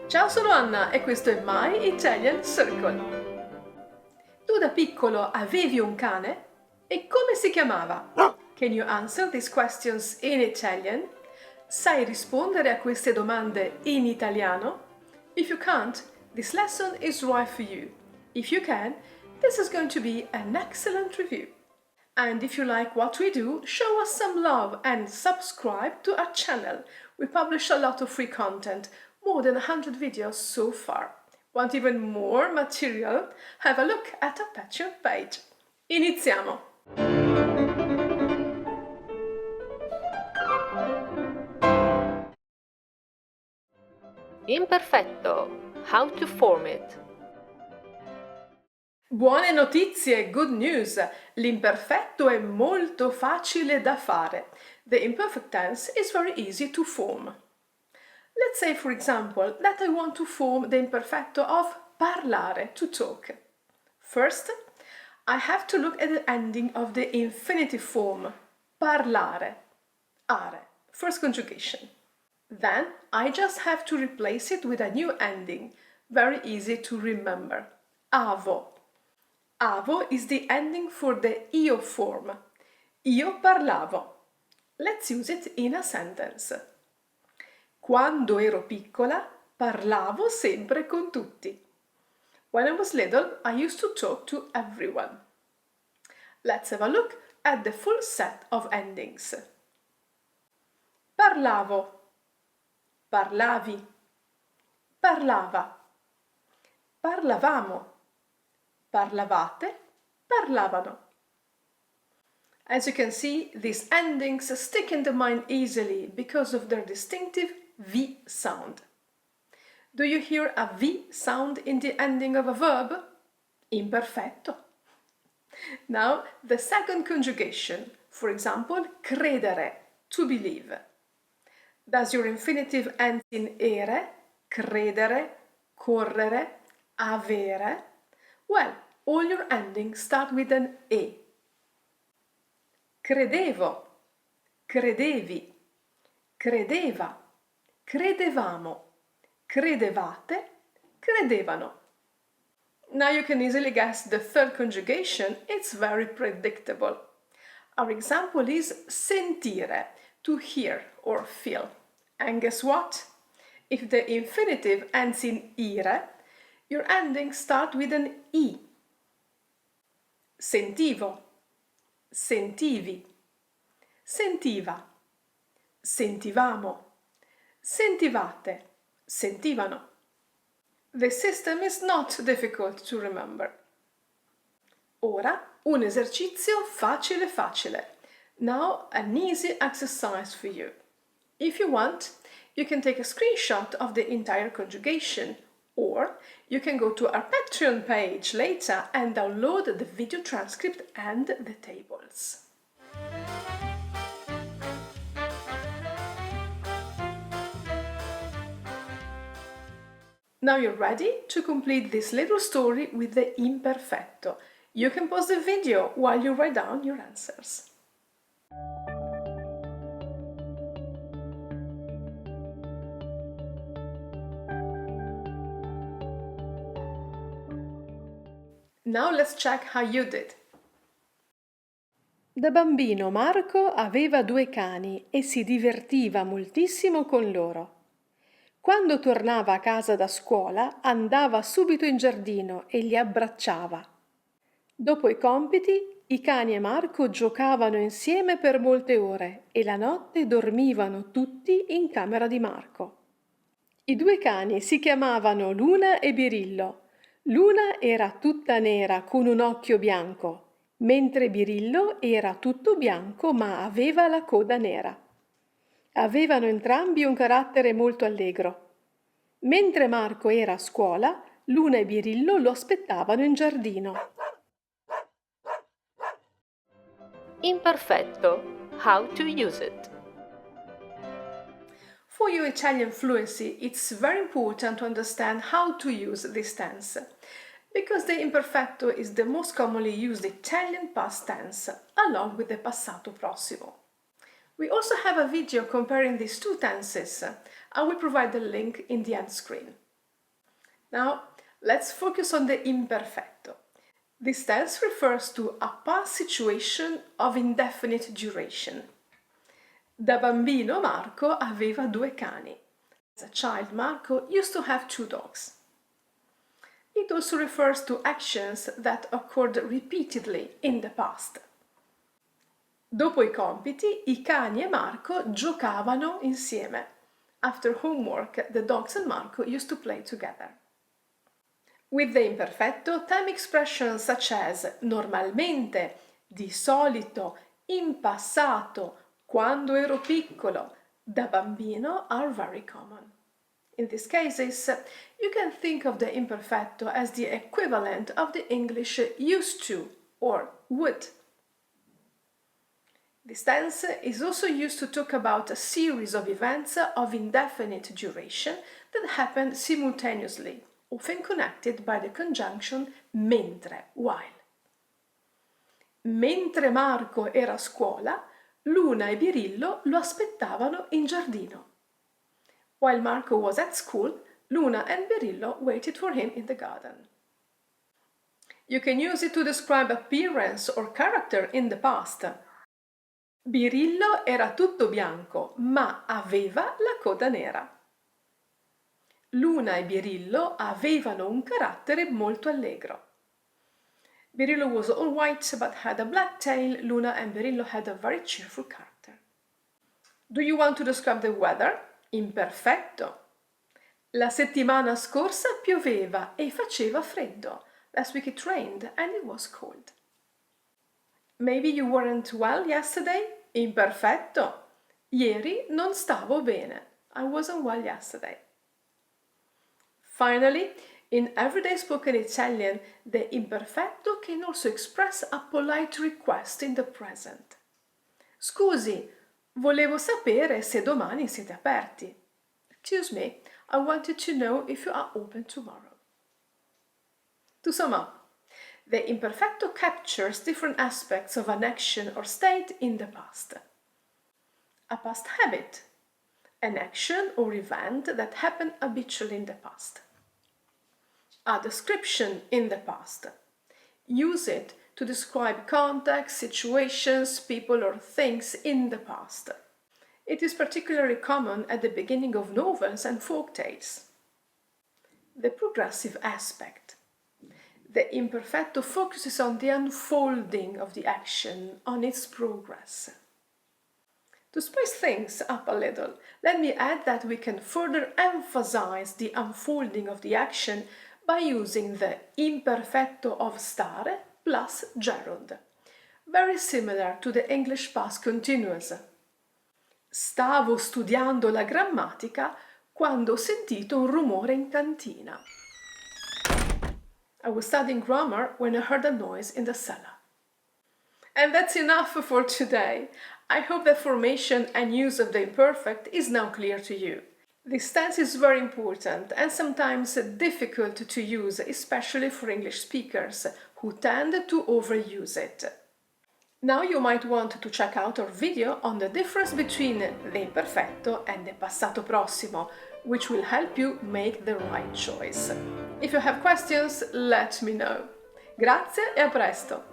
Ciao, sono Anna e questo è My Italian Circle. Tu da piccolo avevi un cane? E come si chiamava? Can you answer these questions in Italian? Sai rispondere a queste domande in italiano? If you can't, this lesson is right for you. If you can, this is going to be an excellent review. And if you like what we do, show us some love and subscribe to our channel. We publish a lot of free content, more than 100 videos so far. Want even more material? Have a look at our Patreon page. Iniziamo! Imperfetto. How to form it. Buone notizie, good news! L'imperfetto è molto facile da fare. The imperfect tense is very easy to form. Let's say, for example, that I want to form the imperfetto of parlare, to talk. First, I have to look at the ending of the infinitive form, parlare, are, first conjugation. Then I just have to replace it with a new ending, very easy to remember, avo. Avo is the ending for the io form. Io parlavo. Let's use it in a sentence. Quando ero piccola, parlavo sempre con tutti. When I was little, I used to talk to everyone. Let's have a look at the full set of endings. Parlavo, parlavi, parlava, parlavamo, parlavate, parlavano. As you can see, these endings stick in the mind easily because of their distinctive V sound. Do you hear a V sound in the ending of a verb? Imperfetto. Now, the second conjugation, for example, credere, to believe. Does your infinitive end in ere, credere, correre, avere? Well, all your endings start with an e. Credevo, credevi, credeva, credevamo, credevate, credevano. Now you can easily guess the third conjugation, it's very predictable. Our example is sentire, to hear or feel. And guess what? If the infinitive ends in ire, your endings start with an i. Sentivo, sentivi, sentiva, sentivamo, sentivate, sentivano. The system is not difficult to remember. Ora un esercizio facile facile. Now an easy exercise for you. If you want, you can take a screenshot of the entire conjugation, or you can go to our Patreon page later and download the video transcript and the tables. Now you're ready to complete this little story with the imperfetto. You can pause the video while you write down your answers. Now let's check how you did. Da bambino Marco aveva 2 cani e si divertiva moltissimo con loro. Quando tornava a casa da scuola andava subito in giardino e li abbracciava. Dopo i compiti, i cani e Marco giocavano insieme per molte ore e la notte dormivano tutti in camera di Marco. I 2 cani si chiamavano Luna e Birillo. Luna era tutta nera con un occhio bianco, mentre Birillo era tutto bianco ma aveva la coda nera. Avevano entrambi un carattere molto allegro. Mentre Marco era a scuola, Luna e Birillo lo aspettavano in giardino. Imperfetto. How to use it. For your Italian fluency, it's very important to understand how to use this tense, because the imperfetto is the most commonly used Italian past tense, along with the passato prossimo. We also have a video comparing these two tenses. I will provide the link in the end screen. Now, let's focus on the imperfetto. This tense refers to a past situation of indefinite duration. Da bambino Marco aveva 2 cani. As a child, Marco used to have 2 dogs. It also refers to actions that occurred repeatedly in the past. Dopo i compiti, i cani e Marco giocavano insieme. After homework, the dogs and Marco used to play together. With the imperfetto, time expressions such as normalmente, di solito, in passato, quando ero piccolo, da bambino are very common. In these cases, you can think of the imperfetto as the equivalent of the English used to or would. This tense is also used to talk about a series of events of indefinite duration that happen simultaneously, often connected by the conjunction mentre, while. Mentre Marco era a scuola, Luna e Birillo lo aspettavano in giardino. While Marco was at school, Luna and Birillo waited for him in the garden. You can use it to describe appearance or character in the past. Birillo era tutto bianco, ma aveva la coda nera. Luna e Birillo avevano un carattere molto allegro. Birillo was all white but had a black tail. Luna and Birillo had a very cheerful character. Do you want to describe the weather? Imperfetto. La settimana scorsa pioveva e faceva freddo. Last week it rained and it was cold. Maybe you weren't well yesterday? Imperfetto. Ieri non stavo bene. I wasn't well yesterday. Finally, in everyday spoken Italian, the imperfetto can also express a polite request in the present. Scusi, volevo sapere se domani siete aperti. Excuse me, I wanted to know if you are open tomorrow. To sum up, the imperfetto captures different aspects of an action or state in the past. A past habit, an action or event that happened habitually in the past. A description in the past. Use it to describe context, situations, people, or things in the past. It is particularly common at the beginning of novels and folk tales. The progressive aspect. The imperfetto focuses on the unfolding of the action, on its progress. To spice things up a little, let me add that we can further emphasize the unfolding of the action by using the imperfetto of stare plus gerund, very similar to the English past continuous. Stavo studiando la grammatica quando ho sentito un rumore in cantina. I was studying grammar when I heard a noise in the cellar. And that's enough for today. I hope that formation and use of the imperfect is now clear to you. This tense is very important and sometimes difficult to use, especially for English speakers who tend to overuse it. Now you might want to check out our video on the difference between the imperfetto and the passato prossimo, which will help you make the right choice. If you have questions, let me know. Grazie e a presto!